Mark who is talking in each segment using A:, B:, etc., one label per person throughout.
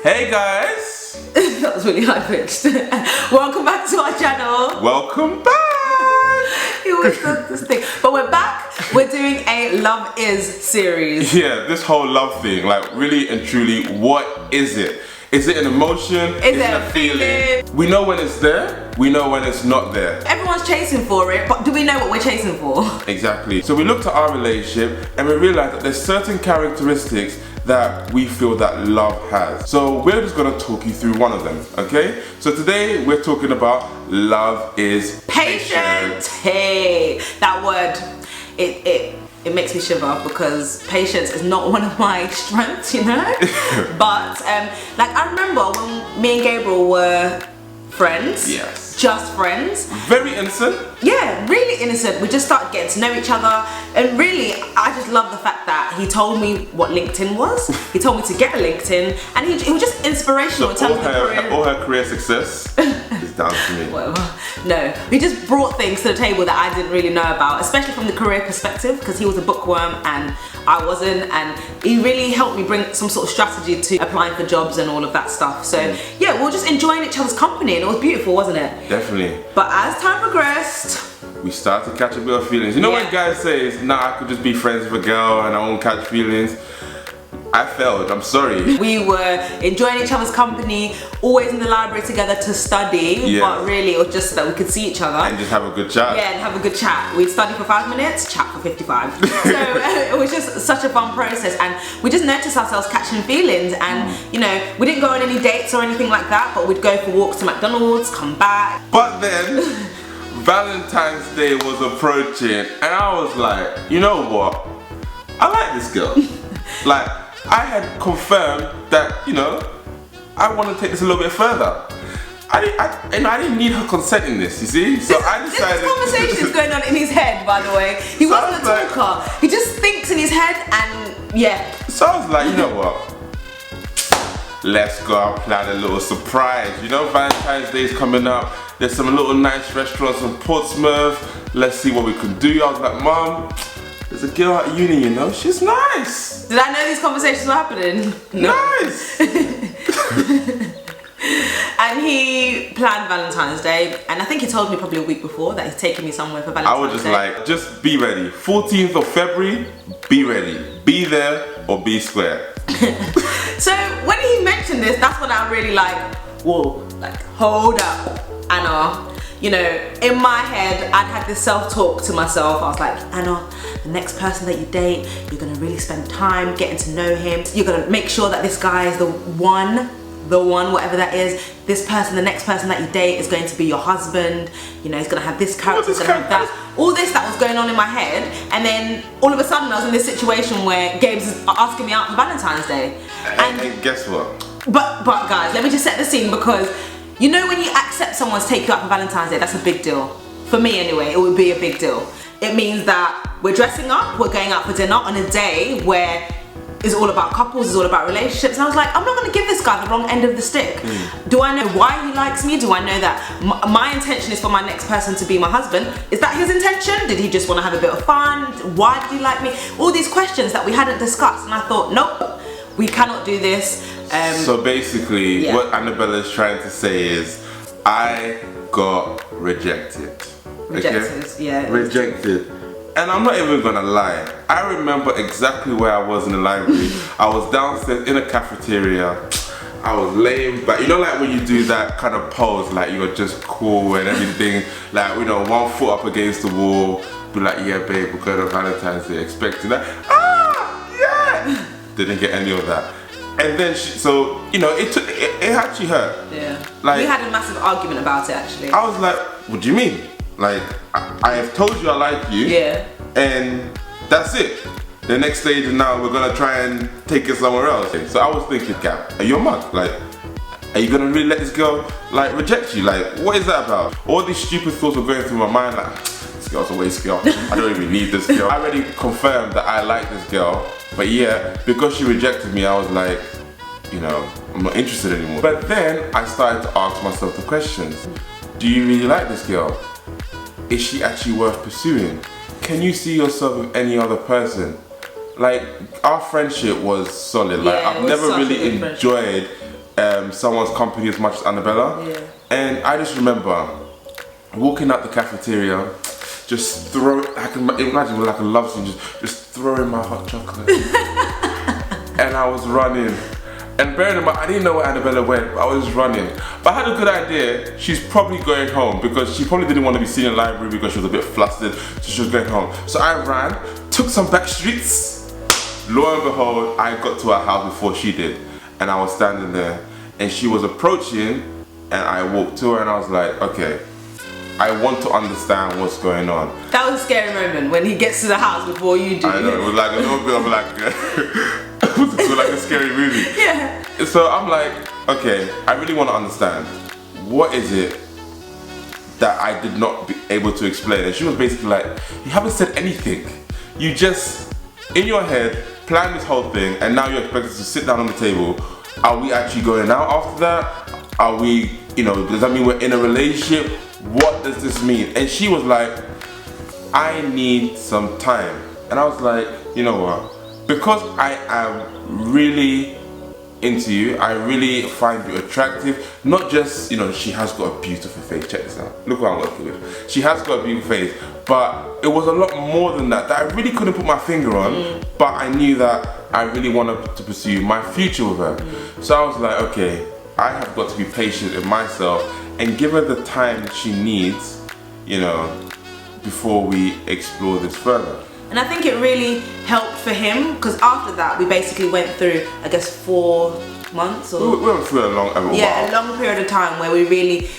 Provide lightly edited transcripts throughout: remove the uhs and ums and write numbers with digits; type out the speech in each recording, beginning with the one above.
A: Hey guys!
B: That was really high pitched. Welcome back to our channel.
A: Welcome back!
B: He always does this thing. But we're back. We're doing a Love Is series.
A: Yeah, this whole love thing, like really and truly, what is it? Is it an emotion?
B: Is it a feeling?
A: We know when it's there, we know when it's not there.
B: Everyone's chasing for it, but do we know what we're chasing for?
A: Exactly. So we looked at our relationship and we realized that there's certain characteristics that we feel that love has. So we're just gonna talk you through one of them, okay? So today we're talking about love is
B: patient. Hey, that word, it makes me shiver because patience is not one of my strengths, you know? But like I remember when me and Gabriel were friends.
A: Yes.
B: Just friends.
A: Very innocent.
B: Yeah, really innocent. We just started getting to know each other, and really, I just love the fact that he told me what LinkedIn was. He told me to get a LinkedIn, and he was just inspirational in terms of the career.
A: All her career success is down to me.
B: Whatever. No, he just brought things to the table that I didn't really know about, especially from the career perspective, because he was a bookworm and I wasn't, and he really helped me bring some sort of strategy to applying for jobs and all of that stuff. So yeah, we were just enjoying each other's company, and it was beautiful, wasn't it?
A: Definitely.
B: But as time progressed,
A: we start to catch a bit of feelings. You know when guys say, nah, I could just be friends with a girl and I won't catch feelings? I failed, I'm sorry. We
B: were enjoying each other's company, always in the library together to study, but really it was just that we could see each other.
A: And just have a good chat.
B: Yeah, and have a good chat. We'd study for 5 minutes, chat for 55. So it was just such a fun process, and we just noticed ourselves catching feelings, and you know, we didn't go on any dates or anything like that, but we'd go for walks to McDonald's, come back.
A: But then, Valentine's Day was approaching, and I was like, you know what? I like this girl. Like, I had confirmed that, you know, I want to take this a little bit further. I didn't need her consent in this, you see? So I decided...
B: This conversation is going on in his head, by the way. He wasn't a talker. He just thinks in his head, and yeah.
A: So I was like, you know what? Let's go out, plan a little surprise. You know, Valentine's Day is coming up. There's some little nice restaurants in Portsmouth. Let's see what we can do. I was like, Mom, there's a girl at uni, you know, she's nice.
B: Did I know these conversations were happening? No.
A: Nice.
B: And he planned Valentine's Day, and I think he told me probably a week before that he's taking me somewhere for Valentine's Day.
A: I was just like, just be ready. 14th of February, be ready. Be there or be square.
B: So when he mentioned this, that's when I really like, whoa, like hold up, Anna. You know, in my head, I'd had this self-talk to myself. I was like, Anna, the next person that you date, you're gonna really spend time getting to know him. You're gonna make sure that this guy is the one, whatever that is. This person, the next person that you date is going to be your husband. You know, he's gonna have this character, he's gonna have that. All this that was going on in my head, and then all of a sudden I was in this situation where Gabe's asking me out for Valentine's Day.
A: And guess what?
B: But guys, let me just set the scene, because you know when you accept someone to take you out for Valentine's Day, that's a big deal. For me anyway, it would be a big deal. It means that we're dressing up, we're going out for dinner on a day where it's all about couples, it's all about relationships. And I was like, I'm not gonna give this guy the wrong end of the stick. Do I know why he likes me? Do I know that my intention is for my next person to be my husband? Is that his intention? Did he just wanna have a bit of fun? Why did he like me? All these questions that we hadn't discussed. And I thought, nope, we cannot do this.
A: So basically, what Annabella's trying to say is, I got rejected.
B: Rejected, yeah.
A: Rejected. And I'm not even gonna lie, I remember exactly where I was in the library. I was downstairs in a cafeteria. I was laying back. You know, like when you do that kind of pose, like you're just cool and everything, like, you know, one foot up against the wall, be like, yeah babe, we're going to Valentine's Day, expecting that. Yeah! Didn't get any of that. And then so, you know, it actually hurt.
B: Yeah.
A: Like,
B: we had a massive argument about it, actually.
A: I was like, what do you mean? Like, I have told you I like you.
B: Yeah.
A: And that's it. The next stage is now we're gonna try and take it somewhere else. So I was thinking, Gab, are you a mug? Like, are you gonna really let this girl like reject you? Like, what is that about? All these stupid thoughts were going through my mind, like, this girl's a waste girl. I don't even need this girl. I already confirmed that I like this girl, but yeah, because she rejected me, I was like, you know, I'm not interested anymore. But then I started to ask myself the questions. Do you really like this girl? Is she actually worth pursuing? Can you see yourself with any other person? Like, our friendship was solid. Like, I've never really enjoyed someone's company as much as Annabella.
B: Yeah.
A: And I just remember walking out the cafeteria, just I can imagine with like a love scene, just throwing my hot chocolate. And I was running. And bearing in mind, I didn't know where Annabella went, but I was running. But I had a good idea, she's probably going home because she probably didn't want to be seen in the library because she was a bit flustered, so she was going home. So I ran, took some back streets. Lo and behold, I got to her house before she did. And I was standing there, and she was approaching, and I walked to her and I was like, okay, I want to understand what's going on.
B: That was a scary moment when he gets to the house before you do.
A: I know, it was like a little bit of like, it was like a scary movie.
B: Yeah.
A: So I'm like, okay, I really want to understand, what is it that I did not be able to explain? And she was basically like, you haven't said anything. You just, in your head, planned this whole thing, and now you're expected to sit down on the table. Are we actually going out after that? Are we, does that mean we're in a relationship? What does this mean? And she was like, I need some time. And I was like, you know what? Because I am really into you, I really find you attractive. Not just, she has got a beautiful face. Check this out. Look what I'm working with. She has got a beautiful face. But it was a lot more than that I really couldn't put my finger on. But I knew that I really wanted to pursue my future with her. So I was like, okay, I have got to be patient with myself and give her the time that she needs, before we explore this further.
B: And I think it really helped for him because after that we basically went through, I guess, 4 months or...
A: We went through a long
B: period of time where we really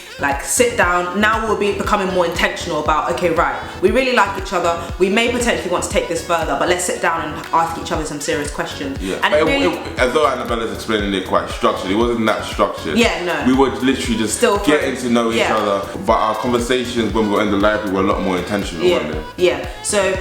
B: sit down. Now we'll be becoming more intentional about, okay, right, we really like each other, we may potentially want to take this further, but let's sit down and ask each other some serious questions.
A: Yeah.
B: And
A: as though Annabella's explaining it quite structured, it wasn't that structured.
B: Yeah, no.
A: We were literally just
B: still
A: getting to know each other, but our conversations when we were in the library were a lot more intentional, weren't they?
B: Yeah, so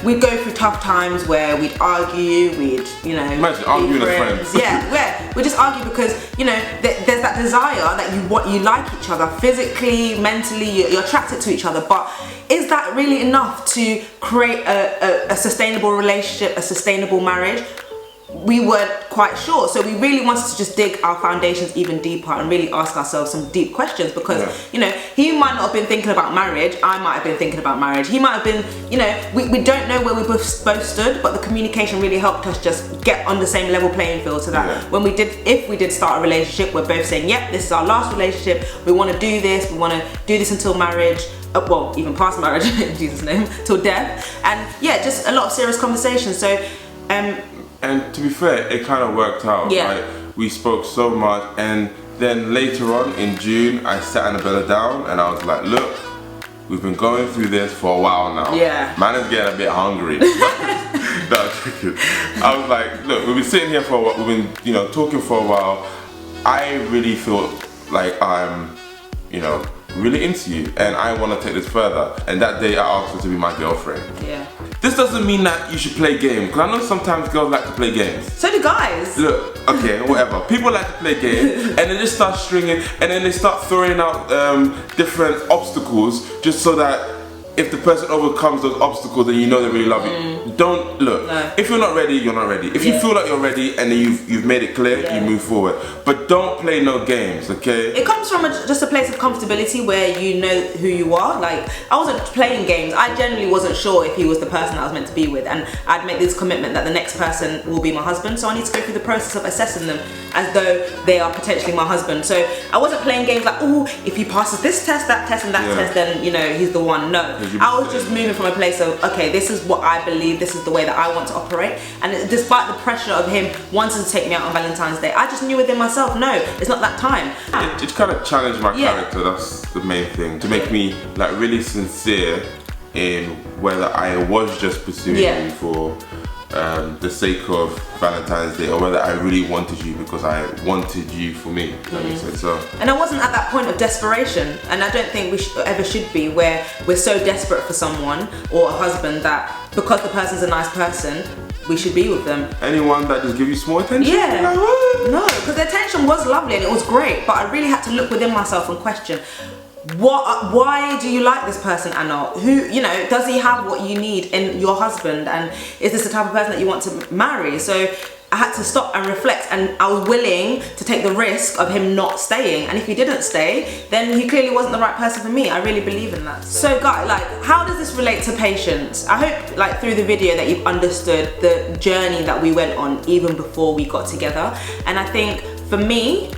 B: we'd go through tough times where we'd argue,
A: imagine arguing as friends.
B: Yeah, we just argue because there's that desire that you like each other physically, mentally, you're attracted to each other, but is that really enough to create a sustainable relationship, a sustainable marriage? We weren't quite sure, so we really wanted to just dig our foundations even deeper and really ask ourselves some deep questions because he might not have been thinking about marriage, I might have been thinking about marriage, he might have been, we don't know where we both stood, but the communication really helped us just get on the same level playing field so that if we did start a relationship, we're both saying, yep, this is our last relationship, we want to do this, until marriage, well, even past marriage in Jesus' name, till death, and just a lot of serious conversations. So
A: and to be fair, it kind of worked out. Like, we spoke so much, and then later on in June, I sat Annabella down and I was like, look, we've been going through this for a while now.
B: Yeah.
A: Man is getting a bit hungry. No, I'm joking. I was like, look, we've been sitting here for a while, we've been, talking for a while. I really feel like I'm, really into you and I want to take this further. And that day I asked her to be my girlfriend.
B: Yeah.
A: This doesn't mean that you should play games, because I know sometimes girls like to play games.
B: So do guys.
A: Look, okay, whatever. People like to play games and they just start stringing and then they start throwing out different obstacles just so that if the person overcomes those obstacles, then you know they really love you. Don't look.
B: No.
A: If you're not ready, you're not ready. If you feel like you're ready and then you've made it clear, you move forward. But don't play no games, okay?
B: It comes from just a place of comfortability where you know who you are. Like, I wasn't playing games. I genuinely wasn't sure if he was the person I was meant to be with, and I'd make this commitment that the next person will be my husband. So I need to go through the process of assessing them as though they are potentially my husband. So I wasn't playing games like, oh, if he passes this test, that test, and that test, then he's the one. No. I was just moving from a place of, okay, this is what I believe, this is the way that I want to operate. And despite the pressure of him wanting to take me out on Valentine's Day, I just knew within myself, no, it's not that time.
A: It kind of challenged my character, that's the main thing. To make me really sincere in whether I was just pursuing you for the sake of Valentine's Day, or whether I really wanted you because I wanted you for me. That makes sense. So.
B: And I wasn't at that point of desperation, and I don't think we ever should be, where we're so desperate for someone or a husband that because the person's a nice person, we should be with them.
A: Anyone that just give you small attention?
B: Yeah.
A: Like, what?
B: No, because the attention was lovely and it was great, but I really had to look within myself and question, why do you like this person, Anna? Who, does he have what you need in your husband, and is this the type of person that you want to marry? So I had to stop and reflect, and I was willing to take the risk of him not staying. And if he didn't stay, then he clearly wasn't the right person for me. I really believe in that. So guys, like, how does this relate to patience? I hope like through the video that you've understood the journey that we went on even before we got together. And I think for me,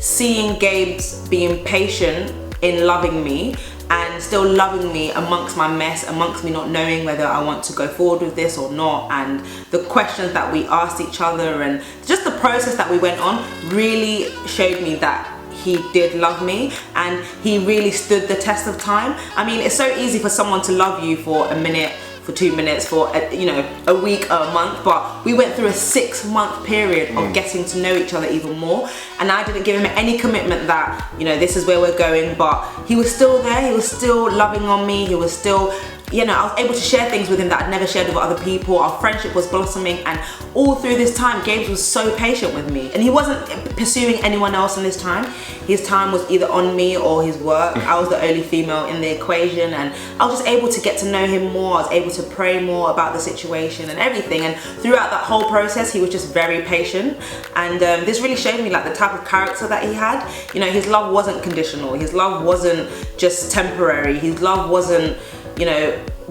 B: seeing Gabe's being patient in loving me and still loving me amongst my mess, amongst me not knowing whether I want to go forward with this or not, and the questions that we asked each other and just the process that we went on really showed me that he did love me, and he really stood the test of time. I mean, it's so easy for someone to love you for a minute, for 2 minutes, for a week or a month, but we went through a 6-month period of getting to know each other even more, and I didn't give him any commitment that this is where we're going, but he was still there, he was still loving on me, he was still, I was able to share things with him that I'd never shared with other people. Our friendship was blossoming, and all through this time, Gabe was so patient with me, and he wasn't pursuing anyone else in this time. His time was either on me or his work. I was the only female in the equation, and I was just able to get to know him more. I was able to pray more about the situation and everything, and throughout that whole process, he was just very patient, and this really showed me like the type of character that he had. His love wasn't conditional. His love wasn't just temporary. His love wasn't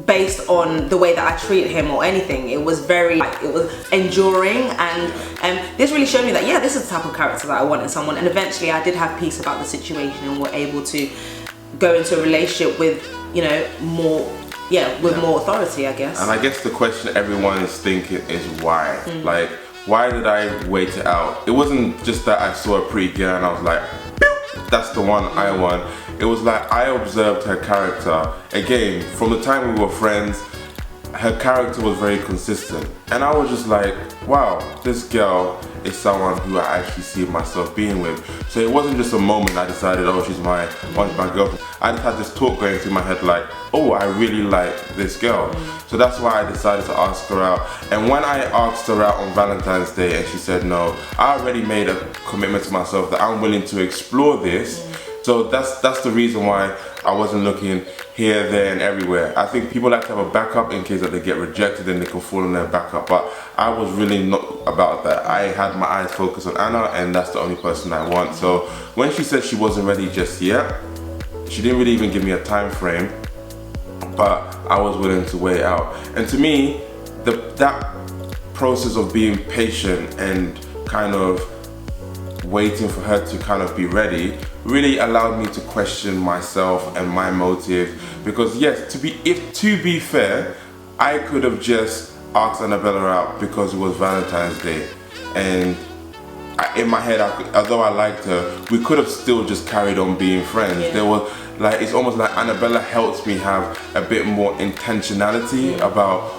B: based on the way that I treat him or anything. It was it was enduring, and this really showed me that, yeah, this is the type of character that I want in someone. And eventually I did have peace about the situation, and were able to go into a relationship with, more authority, I guess.
A: And I guess the question everyone is thinking is why? Like, why did I wait it out? It wasn't just that I saw a pretty girl and I was like, that's the one I want. It was like I observed her character. Again, from the time we were friends, her character was very consistent. And I was just like, wow, this girl is someone who I actually see myself being with. So it wasn't just a moment I decided, oh, she's my girlfriend. I just had this talk going through my head like, oh, I really like this girl. So that's why I decided to ask her out. And when I asked her out on Valentine's Day and she said no, I already made a commitment to myself that I'm willing to explore this. So that's the reason why I wasn't looking here, there, and everywhere. I think people like to have a backup in case that they get rejected and they can fall on their backup, but I was really not about that. I had my eyes focused on Anna, and that's the only person I want. So when she said she wasn't ready just yet, she didn't really even give me a time frame, but I was willing to wait out. And to me, that process of being patient and kind of waiting for her to kind of be ready really allowed me to question myself and my motive. Because yes, to be fair, I could have just asked Annabella out because it was Valentine's Day, and in my head, although I liked her, we could have still just carried on being friends. There was like, it's almost like Annabella helps me have a bit more intentionality about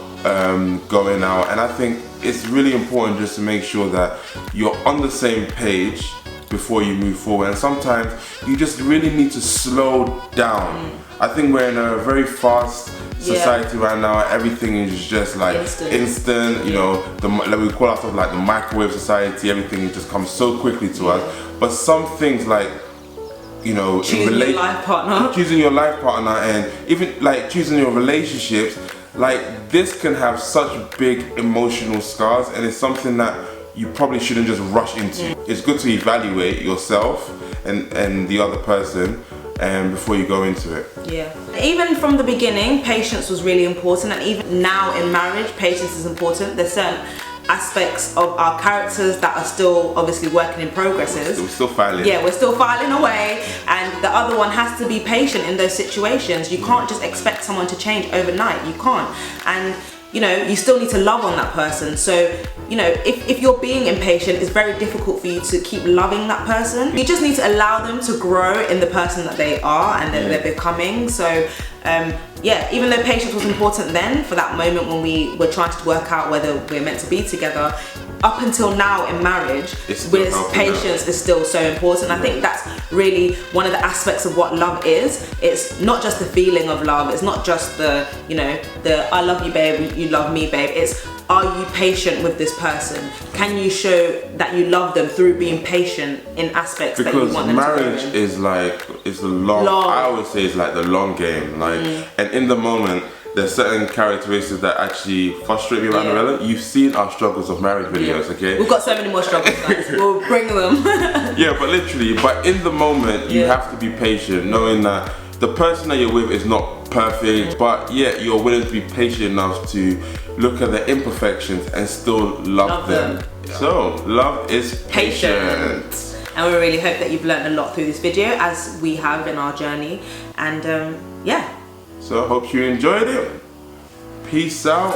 A: going out, and I think it's really important just to make sure that you're on the same page before you move forward. And sometimes you just really need to slow down. I think we're in a very fast society right now. Everything is just like instant. Like we call ourselves like the microwave society. Everything just comes so quickly to us. But some things like choosing your life partner, and even like choosing your relationships, like this can have such big emotional scars, and it's something that you probably shouldn't just rush into. It's good to evaluate yourself and the other person before you go into it.
B: Yeah. Even from the beginning, patience was really important, and even now in marriage, patience is important. There's certain aspects of our characters that are still obviously working in progresses.
A: We're still filing.
B: Yeah, we're still filing away, and the other one has to be patient in those situations. You can't just expect someone to change overnight. You can't. And you still need to love on that person. So, if you're being impatient, it's very difficult for you to keep loving that person. You just need to allow them to grow in the person that they are and that they're becoming. So, even though patience was important then, for that moment when we were trying to work out whether we're meant to be together, up until now in marriage, patience is still so important. I think that's really one of the aspects of what love is. It's not just the feeling of love. It's not just the I love you, babe, you love me, babe. It's, are you patient with this person? Can you show that you love them through being patient in aspects that you want them to grow in?
A: Because marriage is the long, I always say it's like the long game. Like, and in the moment, there's certain characteristics that actually frustrate me about Novella. You've seen our struggles of marriage videos, okay?
B: We've got so many more struggles, guys. We'll bring them.
A: Yeah, but literally, but in the moment, you have to be patient, knowing that the person that you're with is not perfect, but yet you're willing to be patient enough to look at the imperfections and still love them. So, love is patient.
B: And we really hope that you've learned a lot through this video, as we have in our journey. And yeah.
A: So I hope you enjoyed it. Peace out.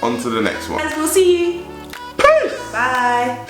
A: On to the next one.
B: Guys, we'll see you.
A: Peace.
B: Bye.